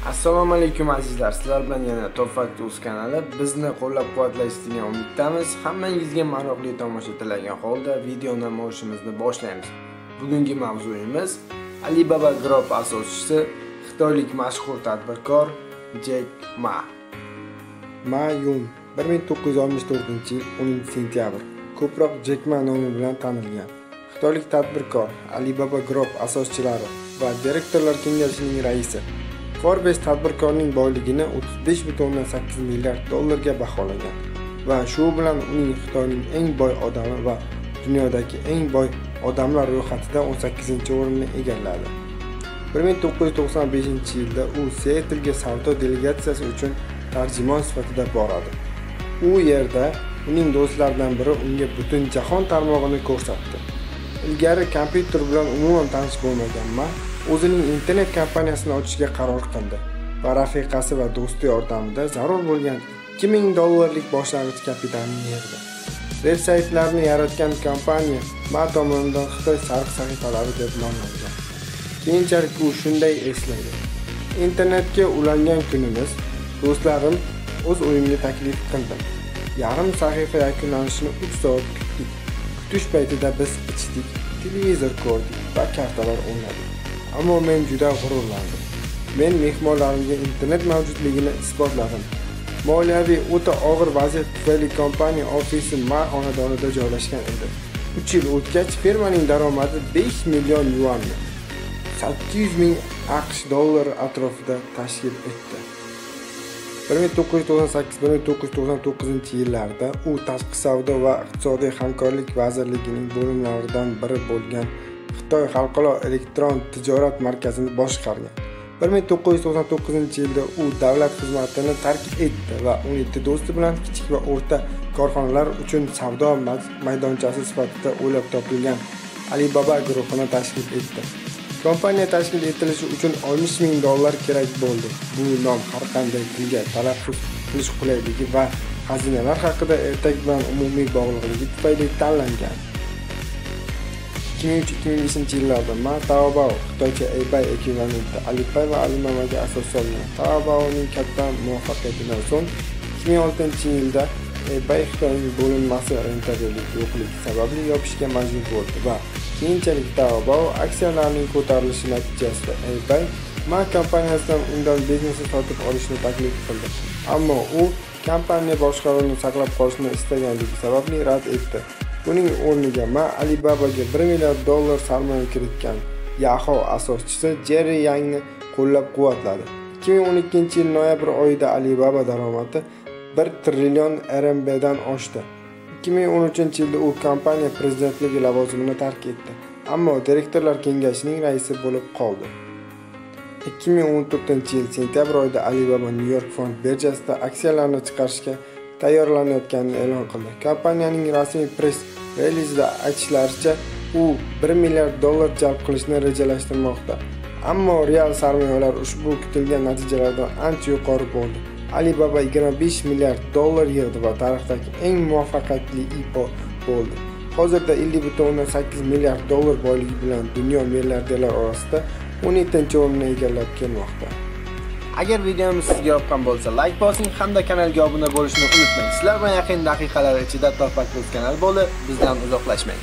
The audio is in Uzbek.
Assalomu alaykum azizlar. Sizlar bilan yana Top Facts kanali. Bizni qo'llab-quvvatlashingizni degan umiddamiz. Hammangizga maroqli tomosha tilagan holda video namoyishimizni boshlaymiz. Bugungi mavzuyimiz Alibaba Group asoschisi, xitoylik mashhur tadbirkor Jack Ma. Ma Yun 1964-yil 10-sentyabr. Ko'proq Jack Ma nomi bilan tanilgan. Xitoylik tadbirkor, Alibaba Group asoschilari va direktorlar kengashining raisi. Forbes tadbirkorning boyligini 35,8 milliard dollarga baholagan va shu bilan uning Xitoyning eng boy odami va dunyodagi eng boy odamlar ro'yxatida 18-o'rinni egalladi. 1995-yilda u Seattle'ga savdo delegatsiyasi uchun tarjimon sifatida boradi. U yerda uning do'stlaridan biri unga butun jahon tarmog'ini ko'rsatdi. Ilgari kompyuter bilan umuman tanish bo'lmagan Ma o'zining internet kompaniyasini ochishga qaror qildi va rafiqasi va do'sti yordamida zarur bo'lgan $2000 boshlang'ich kapitalni yig'di. Veb-saytlarni yaratgan kompaniya Ma tomonidan Xitoy sariq sahifalari deb nomlangan. Keyinchalik u shunday eslaydi: internetga ulangan kunimiz, do'stlarim o'z uyimga taklif qildim. Yarim sahifa yakunlanishini 3 soat kutdik. Kutish paytida biz ichdik, televizor ko'rdik va kartalar o'ynadik. Ammo men juda g'ururlandim. Men mehmonlarimga internet mavjudligini isbotladim. Moliyaviy o'ta og'ir vaziyat tufayli kompaniya ofisi Ma xonadonida joylashgan edi. 3 yil o'tgach firmaning daromadi 5 million yuanni, 800 ming AQSh dollari atrofida tashkil etdi. 1998-1999 u tashqi savdo va iqtisodiy hamkorlik vazirligining bo'limlaridan biri bo'lgan Xitoy xalqaro elektron tijorat markazini boshqargan. 1999-yilda u davlat xizmatini tark etdi va 17 do'sti bilan kichik va o'rta korxonalar uchun savdo maydonchasi sifatida o'ylab topilgan Alibaba guruhini tashkil etdi. Kompaniya tashkil etilishi uchun $60 ming kerak bo'ldi. Bu nom har qanday tilga talaffuz qilish qulayligi va xazinalar haqida ertak bilan umumiy bog'liqligi tufayli tanlangan. 2003-2005-yillarda Ma Taobao, Xitoycha eBay ekvivalenti Alipay va Alimaga asos solgan. Taobaoning katta muvaffaqiyatidan so'ng 2006-yilda eBay Xitoyning bo'linmasi rentabellik yo'qligi sababli yopishga majbur bo'ldi va keyinchalik Taobao aksiyalarining ko'tarilishi natijasida eBay Ma kompaniyasidan undan biznesni sotib olishni taklif qildi. Ammo u kompaniya boshqaruvini saqlab qolishni istaganligi sababli rad etdi. Buning o'rniga Ma Alibabaga $1 milliard sarmoya kiritgan Yahoo asoschisi Jerry Yangni qo'llab-quvvatladi. 2012-yil noyabr oyida Alibaba daromadi 1 trillion RMB dan oshdi. 2013-yilda u kompaniya prezidentligi lavozimini tark etdi, ammo direktorlar kengashining raisi bo'lib qoldi. 2014-yil sentyabr oyida Alibaba New York fond birjasida aksiyalarni chiqarishga tayyorlanayotganini e'lon qildi. Kompaniyaning rasmiy press relizida aytishlaricha, u $1 milliard jalb qilishni rejalashtirmoqda. Ammo real sarmoyalar ushbu kutilgan natijalardan ancha yuqori bo'ldi. Alibaba $25 milliard yig'di va tarixdagi eng muvaffaqiyatli IPO bo'ldi. Hozirda $50,8 milliard boyligi bilan dunyo milliarderlar orasida 17-o'rinni egallab kelmoqda. Agar videomiz sizga yoqqan bo'lsa, like bosing hamda kanalga obuna bo'lishni unutmang. Sizlar bilan yaqin daqiqalar ichida Top Facts kanali bo'lib, bizdan uzoqlashmang.